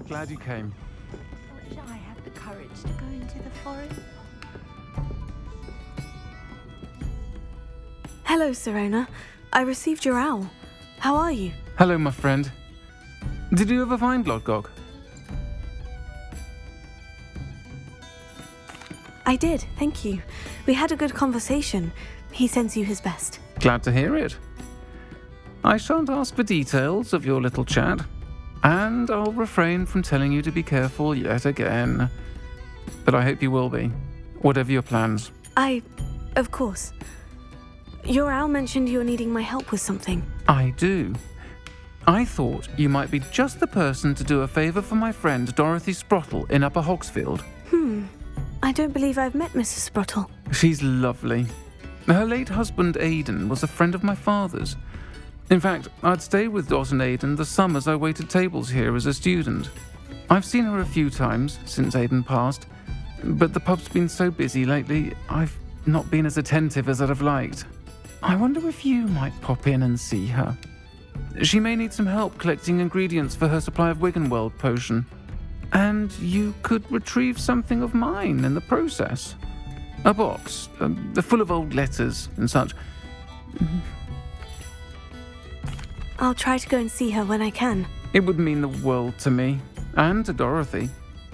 glad you came. Wish I had the courage to go into the forest. Hello, Sirona. I received your owl. How are you? Hello, my friend. Did you ever find Lodgok? I did, thank you. We had a good conversation. He sends you his best. Glad to hear it. I shan't ask for details of your little chat, and I'll refrain from telling you to be careful yet again. But I hope you will be, whatever your plans. Of course. Your owl mentioned you're needing my help with something. I do. I thought you might be just the person to do a favour for my friend Dorothy Sprottle in Upper Hogsfield. I don't believe I've met Mrs. Sprottle. She's lovely. Her late husband Aidan was a friend of my father's. In fact, I'd stay with Dot and Aidan the summers I waited tables here as a student. I've seen her a few times since Aidan passed, but the pub's been so busy lately, I've not been as attentive as I'd have liked. I wonder if you might pop in and see her. She may need some help collecting ingredients for her supply of Wiggenweld potion. And you could retrieve something of mine in the process. A box, full of old letters and such. I'll try to go and see her when I can. It would mean the world to me, and to Dorothy.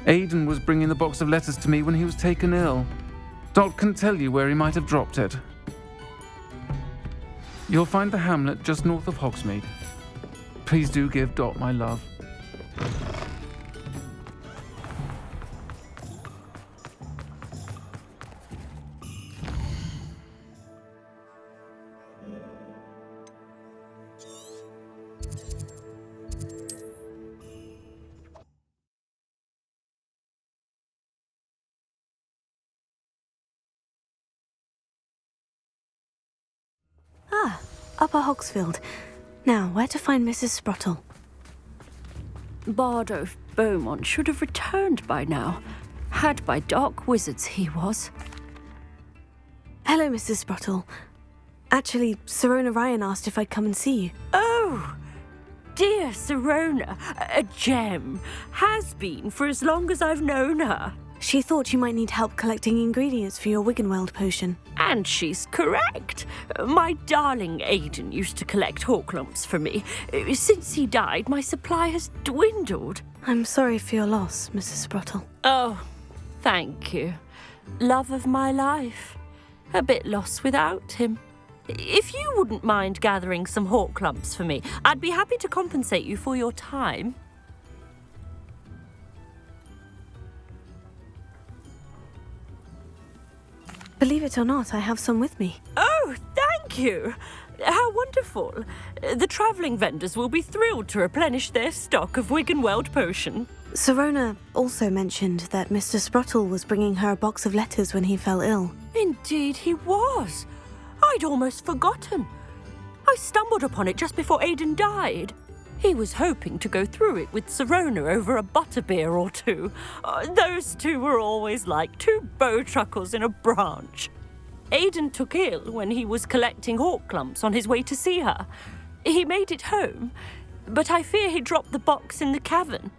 Aidan was bringing the box of letters to me when he was taken ill. Dot can tell you where he might have dropped it. You'll find the hamlet just north of Hogsmeade. Please do give Dot my love. Upper Hogsfield. Now, where to find Mrs. Sprottle? Bardolph Beaumont should have returned by now. Had by dark wizards he was. Hello, Mrs. Sprottle. Actually, Sirona Ryan asked if I'd come and see you. Oh, dear Sirona, a gem. Has been for as long as I've known her. She thought you might need help collecting ingredients for your Wiggenweld potion. And she's correct. My darling Aidan used to collect Horklumps for me. Since he died, my supply has dwindled. I'm sorry for your loss, Mrs. Sprottle. Oh, thank you. Love of my life. A bit lost without him. If you wouldn't mind gathering some Horklumps for me, I'd be happy to compensate you for your time. Believe it or not, I have some with me. Oh, thank you. How wonderful. The travelling vendors will be thrilled to replenish their stock of Wiggenweld potion. Sirona also mentioned that Mr. Sprottle was bringing her a box of letters when he fell ill. Indeed he was. I'd almost forgotten. I stumbled upon it just before Aidan died. He was hoping to go through it with Sirona over a butterbeer or two. Those two were always like two bowtruckles in a branch. Aidan took ill when he was collecting Horklumps on his way to see her. He made it home, but I fear he dropped the box in the cavern.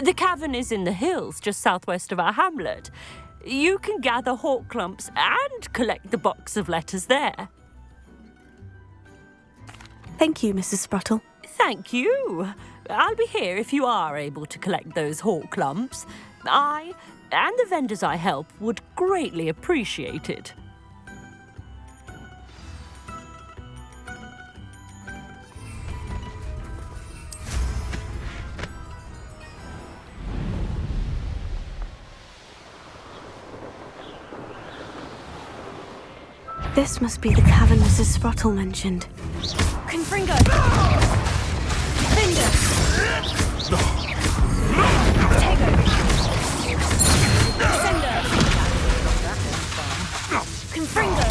The cavern is in the hills just southwest of our hamlet. You can gather Horklumps and collect the box of letters there. Thank you, Mrs. Sprottle. Thank you. I'll be here if you are able to collect those Horklumps. I and the vendors I help would greatly appreciate it. This must be the cavern Mrs. Sprottle mentioned. Confringo! Finder! Tego! Sender! Confringo!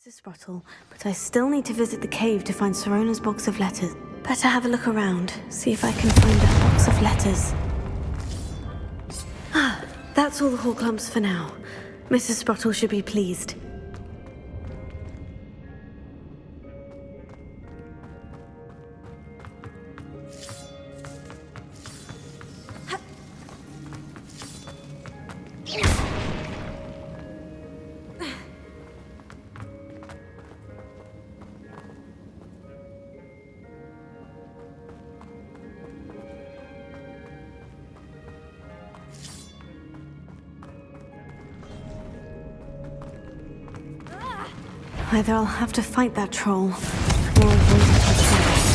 Mrs. Sprottle, but I still need to visit the cave to find Sirona's box of letters. Better have a look around, see if I can find a box of letters. That's all the hall clumps for now. Mrs. Sprottle should be pleased. Either I'll have to fight that troll, or avoid it altogether.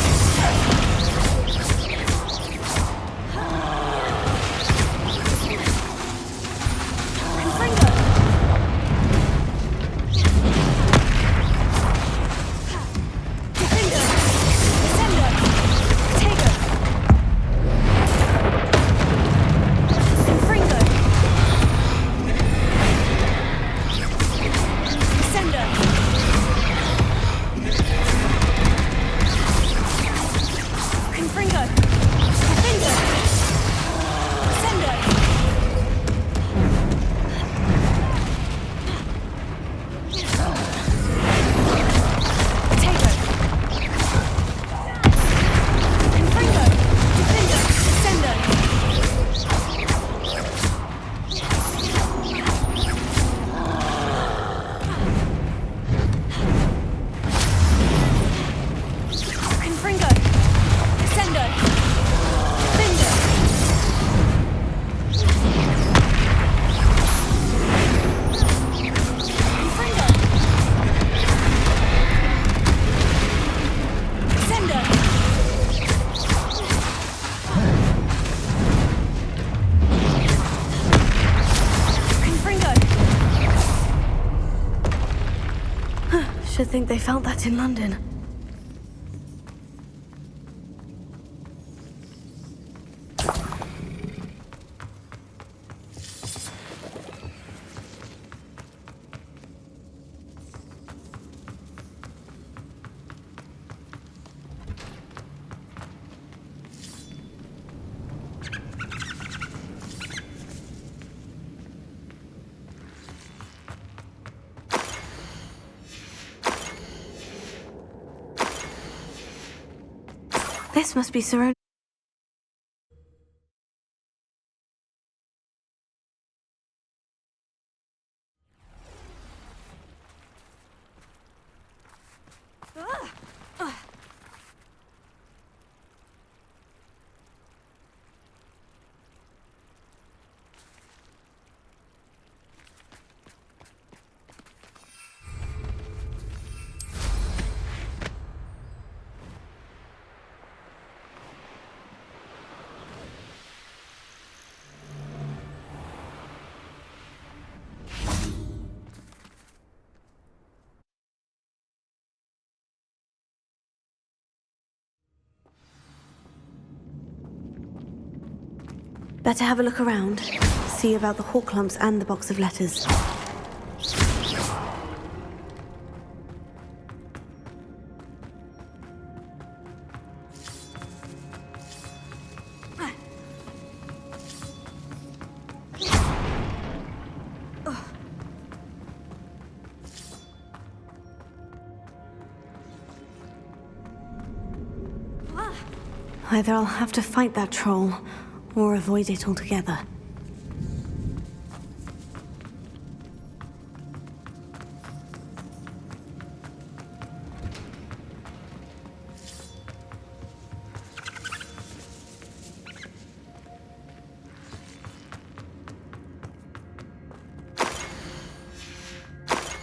Should think they felt that in London. This must be Sirona. Better have a look around. See about the hall clumps and the box of letters. Either I'll have to fight that troll, or avoid it altogether.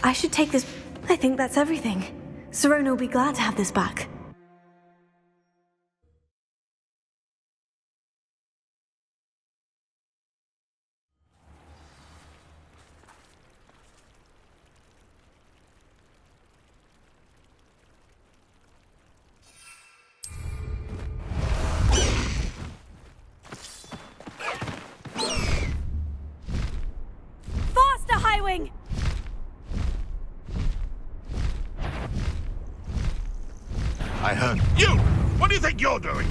I should take this. I think that's everything. Sirona will be glad to have this back. I heard you! What do you think you're doing?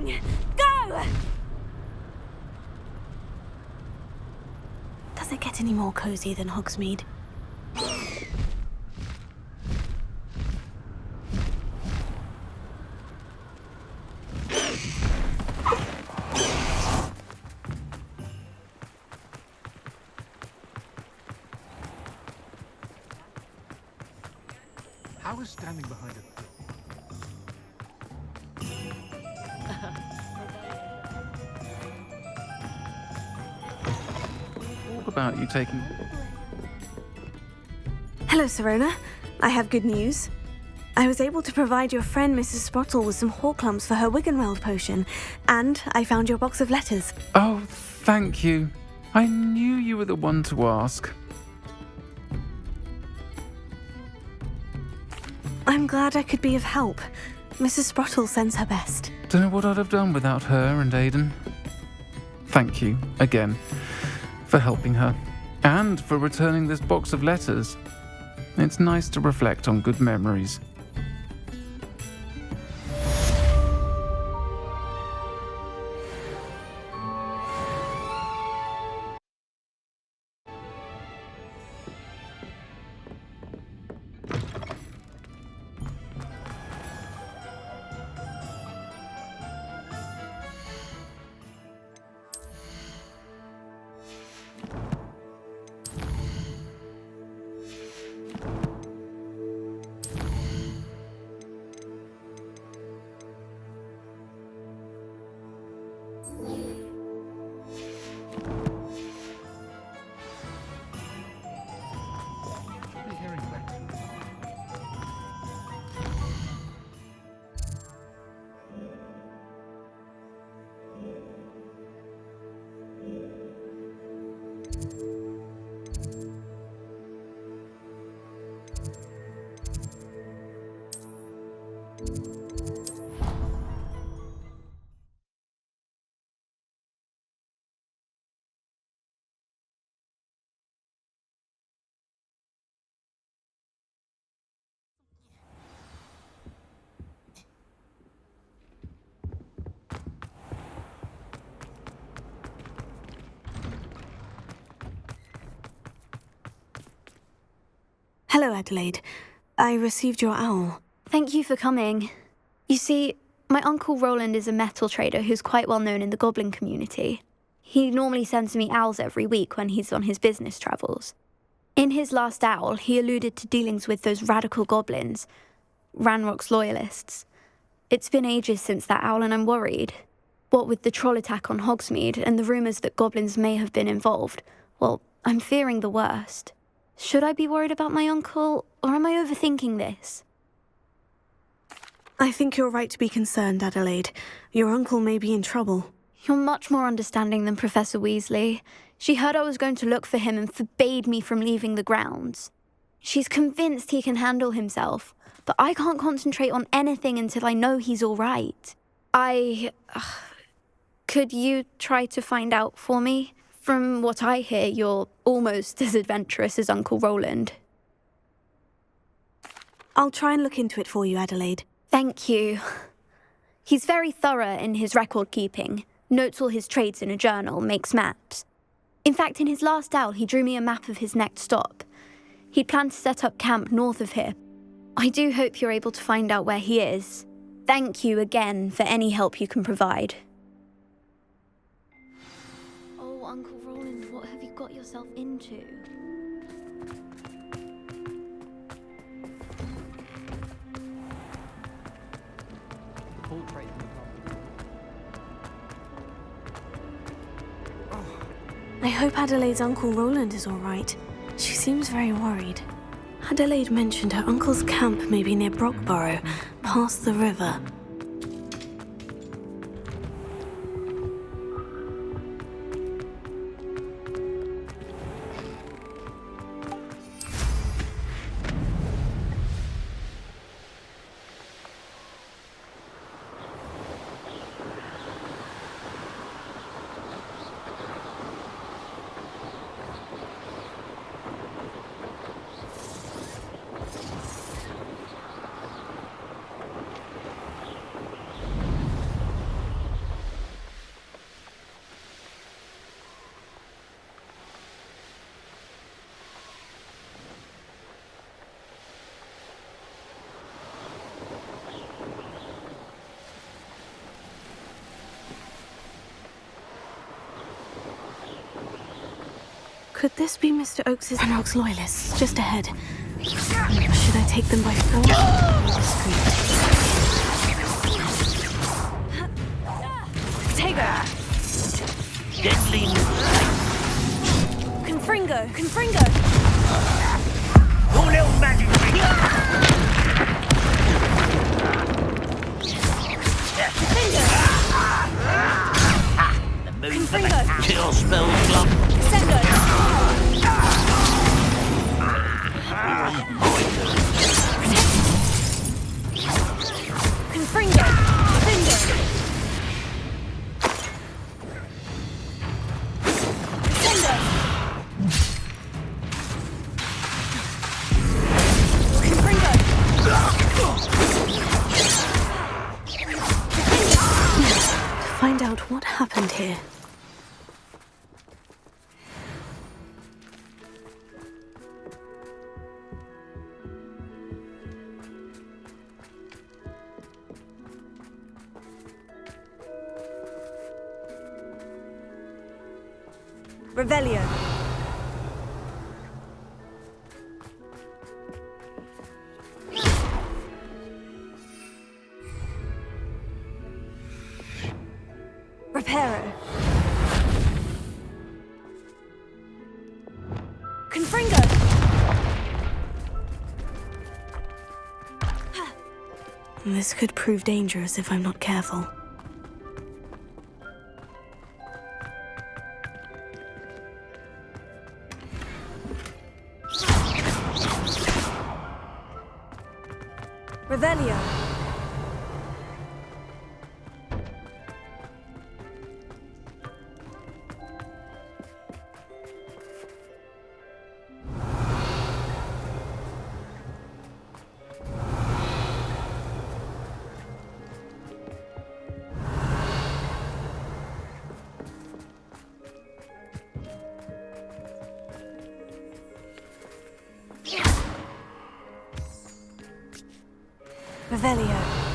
going! Go! Does it get any more cozy than Hogsmeade? How is standing behind a door? Talk about you taking... Hello, Sirona. I have good news. I was able to provide your friend Mrs. Sprottle with some Horklumps for her Wiggenweld potion, and I found your box of letters. Oh, thank you. I knew you were the one to ask. I'm glad I could be of help. Mrs. Sprottle sends her best. Don't know what I'd have done without her and Aidan. Thank you, again, for helping her, and for returning this box of letters. It's nice to reflect on good memories. Should be hearing back soon. Hello, Adelaide. I received your owl. Thank you for coming. You see, my uncle Roland is a metal trader who's quite well known in the goblin community. He normally sends me owls every week when he's on his business travels. In his last owl, he alluded to dealings with those radical goblins, Ranrock's loyalists. It's been ages since that owl and I'm worried. What with the troll attack on Hogsmeade and the rumours that goblins may have been involved, well, I'm fearing the worst. Should I be worried about my uncle, or am I overthinking this? I think you're right to be concerned, Adelaide. Your uncle may be in trouble. You're much more understanding than Professor Weasley. She heard I was going to look for him and forbade me from leaving the grounds. She's convinced he can handle himself, but I can't concentrate on anything until I know he's all right. Could you try to find out for me? From what I hear, you're almost as adventurous as Uncle Roland. I'll try and look into it for you, Adelaide. Thank you. He's very thorough in his record keeping, notes all his trades in a journal, makes maps. In fact, in his last owl, he drew me a map of his next stop. He'd planned to set up camp north of here. I do hope you're able to find out where he is. Thank you again for any help you can provide. Oh, Uncle Roland, what have you got yourself into? I hope Adelaide's Uncle Roland is all right. She seems very worried. Adelaide mentioned her uncle's camp may be near Brockborough, past the river. Could this be Mr. Oakes' and Rogue's loyalists just ahead? Should I take them by force or discreet? Tego! Deadly. Confringo! Confringo! Your little magic trick. The moon's the Confringo. best kill spells, love. Sendo! Confringo! Findo! Sendo! Confringo! To find out what happened here. Revelio. Reparo. Confringo. This could prove dangerous if I'm not careful. Revelio. Revelio.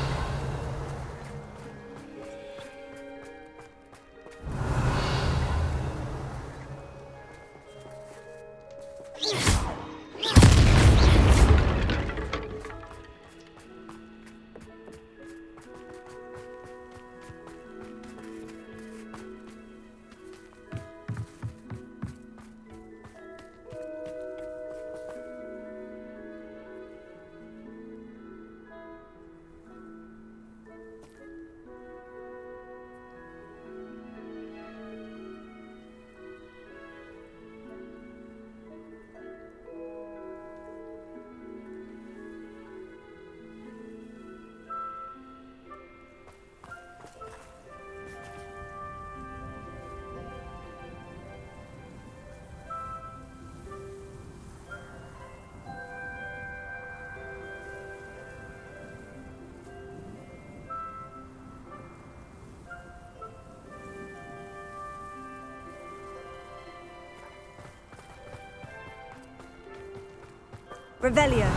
Revelio.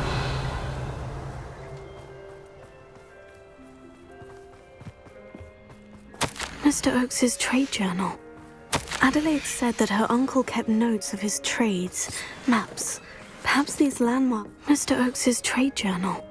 Mr. Oakes' trade journal. Adelaide said that her uncle kept notes of his trades, maps. Perhaps these landmarks. Mr. Oakes' trade journal.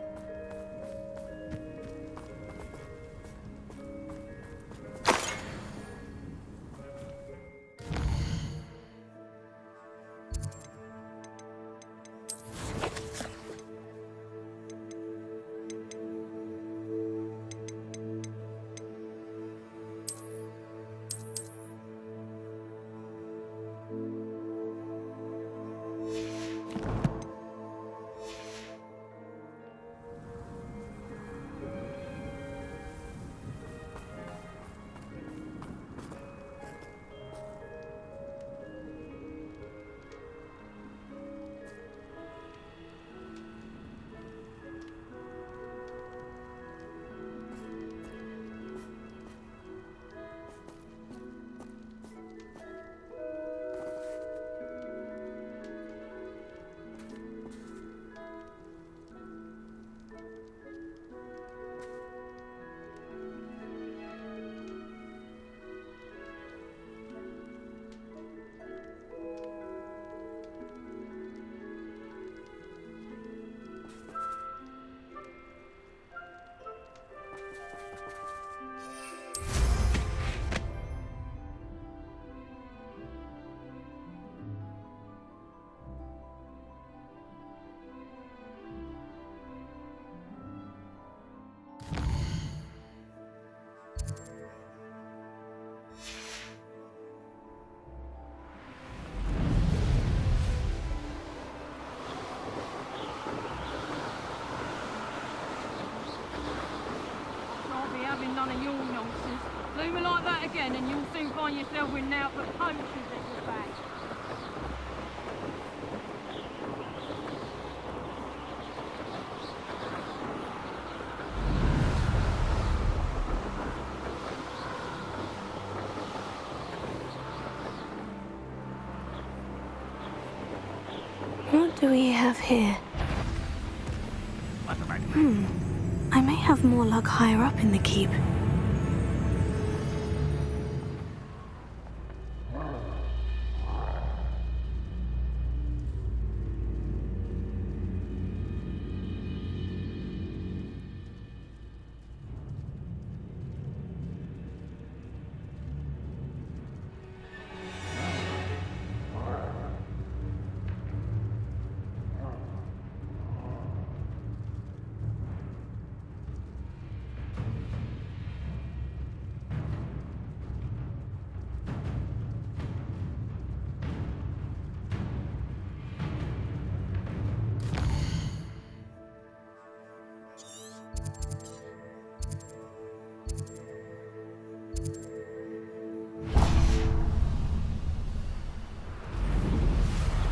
that again and you'll soon find yourself with now for punches at your back. What do we have here? What's the matter? I may have more luck higher up in the keep.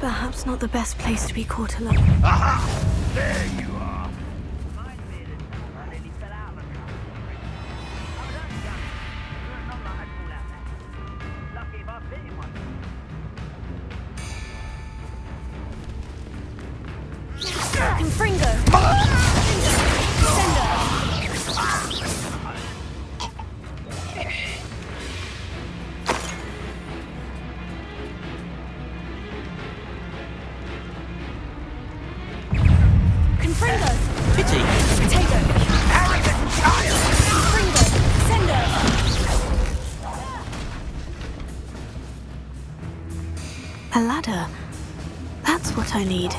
Perhaps not the best place to be caught alone. Aha! There you are. I nearly fell out of the car. I was only young. Not like I'd fall out there. Lucky if I've been in one. Confringo! Pity. Potato! Arrogant child! Confringo! Sender! A ladder. That's what I need.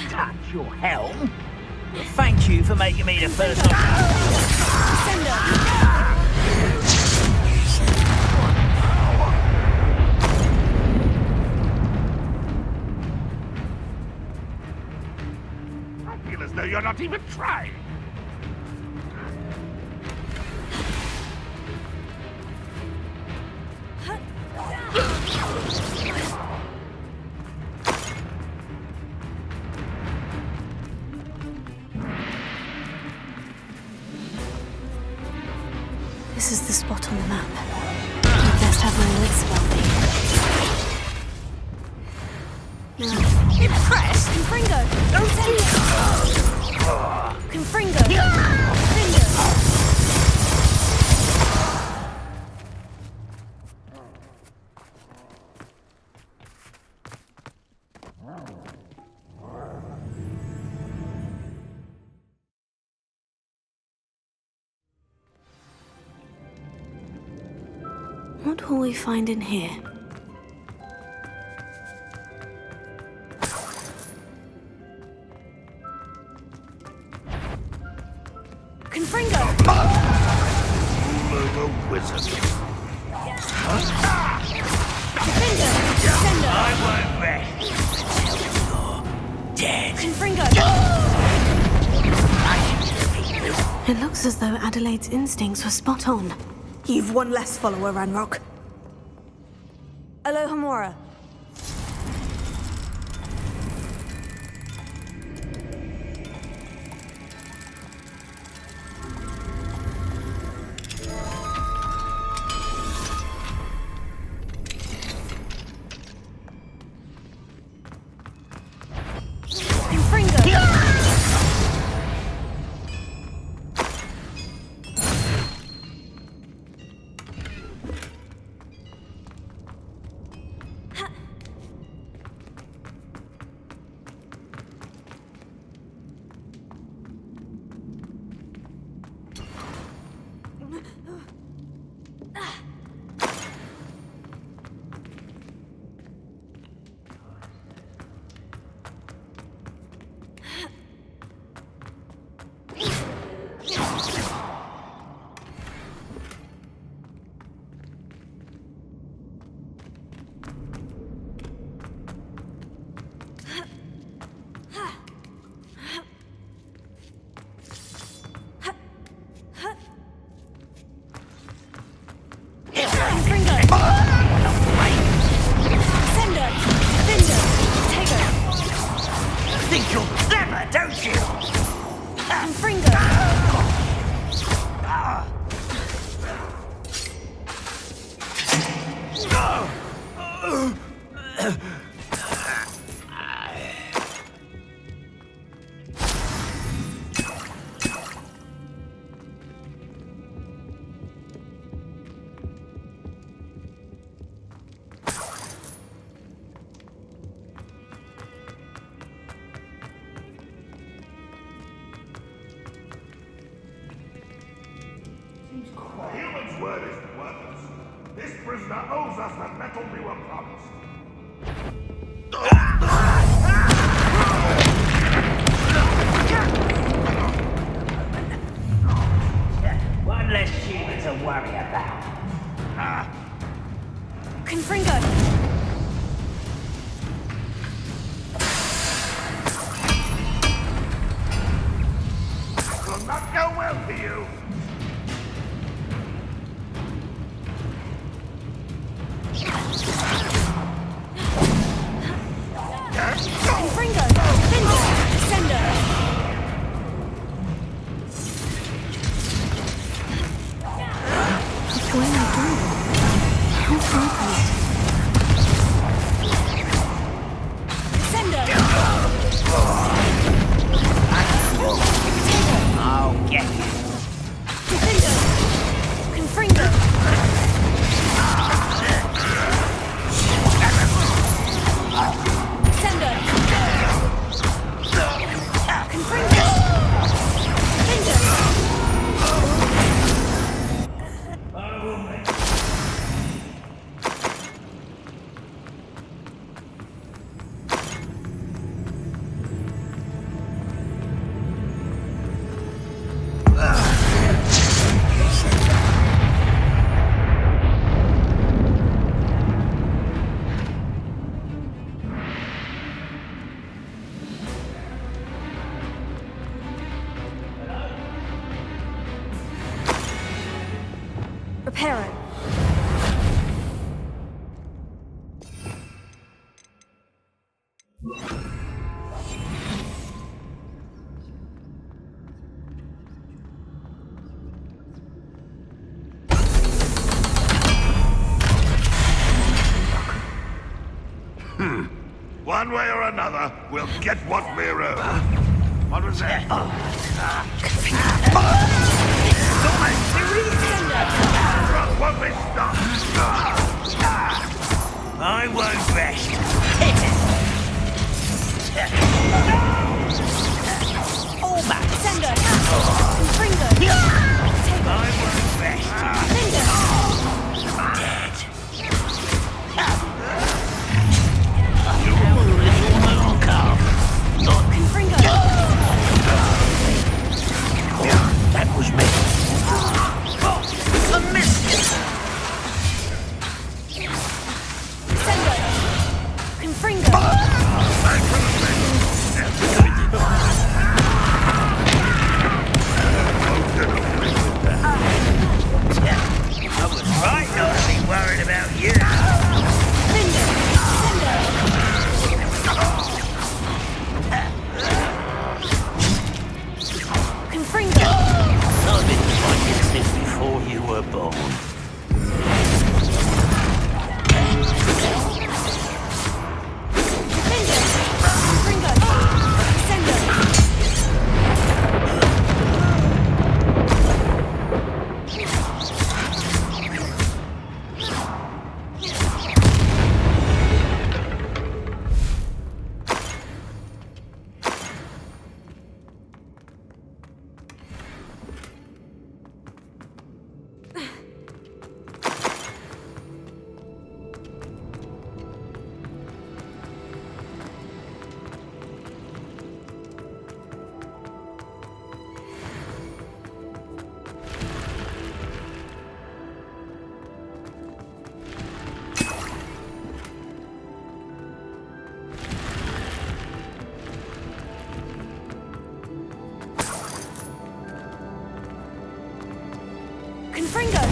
Touch your helm? Thank you for making me the first officer. Sender! I feel as though you're not even trying. This is the spot on the map. I'd best have my wits about me. Now, Impressed? Confringo! Confringo! Sender! What will we find in here? Confringo! Ruler of wizards. Confringo! Sender! I won't rest until you're dead. Confringo! It looks as though Adelaide's instincts were spot on. You've one less follower, Ranrock. Alohomora. One way or another, we'll get what we're owed. What was that? Rock won't be stopped. I won't rest. All back. Sendo. Fringo. I won't rest. Dead. You little calf. Fringo. That was me. I missed it. Sendo. Fringo. I was right not to be worried about you. I've been fighting since before you were born. Fringo.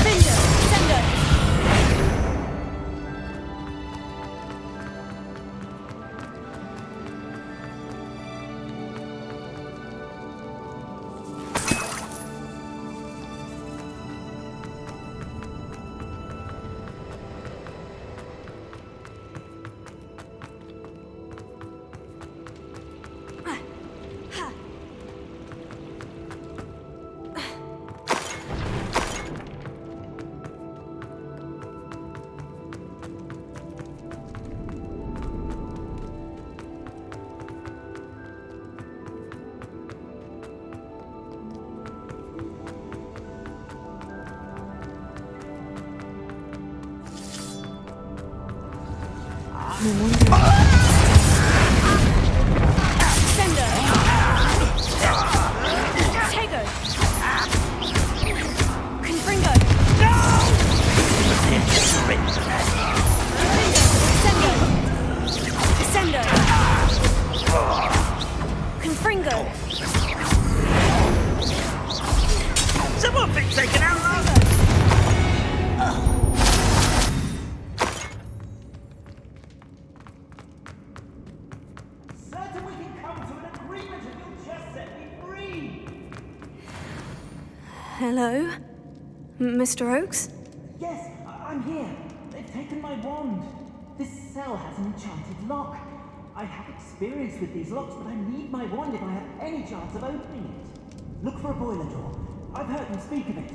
Finger. Sendo. Sendo. Tego. Confringo. Sendo. Sendo. Confringo. Someone been taken out last. Certain we can come to an agreement if you'll just set me free. Hello? Mr. Oakes? Yes, I'm here. They've taken my wand. This cell has an enchanted lock. I have experience with these locks, but I need my wand if I have any chance of opening it. Look for a boiler door. I've heard them speak of it.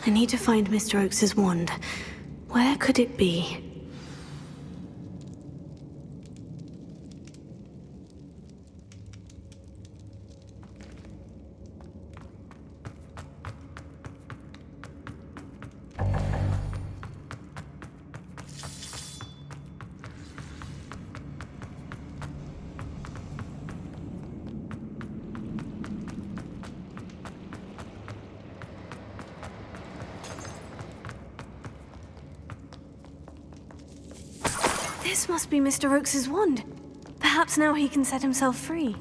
I need to find Mr. Oakes's wand. Where could it be? This must be Mr. Oakes's wand. Perhaps now he can set himself free.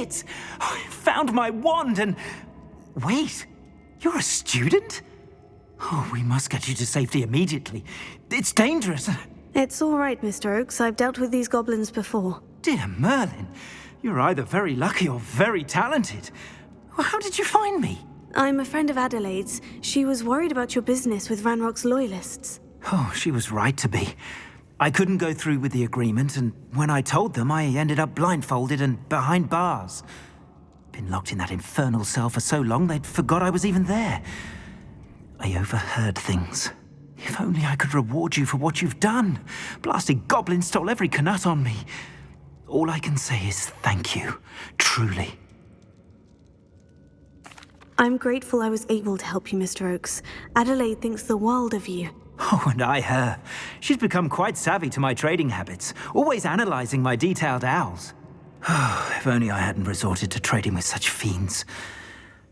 it! I found my wand and... Wait, you're a student? Oh, we must get you to safety immediately. It's dangerous. It's all right, Mr. Oakes. I've dealt with these goblins before. Dear Merlin, you're either very lucky or very talented. How did you find me? I'm a friend of Adelaide's. She was worried about your business with Ranrock's loyalists. Oh, she was right to be. I couldn't go through with the agreement, and when I told them, I ended up blindfolded and behind bars. Been locked in that infernal cell for so long, they'd forgot I was even there. I overheard things. If only I could reward you for what you've done. Blasted goblins stole every knut on me. All I can say is thank you, truly. I'm grateful I was able to help you, Mr. Oakes. Adelaide thinks the world of you. Oh, and I her. She's become quite savvy to my trading habits, always analyzing my detailed owls. If only I hadn't resorted to trading with such fiends.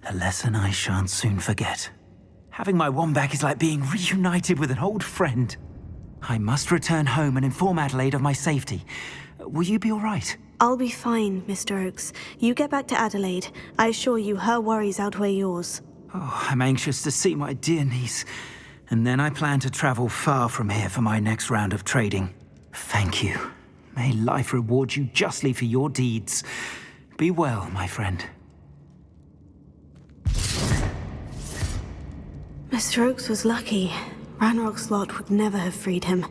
A lesson I shan't soon forget. Having my wand back is like being reunited with an old friend. I must return home and inform Adelaide of my safety. Will you be all right? I'll be fine, Mr. Oakes. You get back to Adelaide. I assure you her worries outweigh yours. Oh, I'm anxious to see my dear niece. And then I plan to travel far from here for my next round of trading. Thank you. May life reward you justly for your deeds. Be well, my friend. Mr. Oakes was lucky. Ranrock's lot would never have freed him.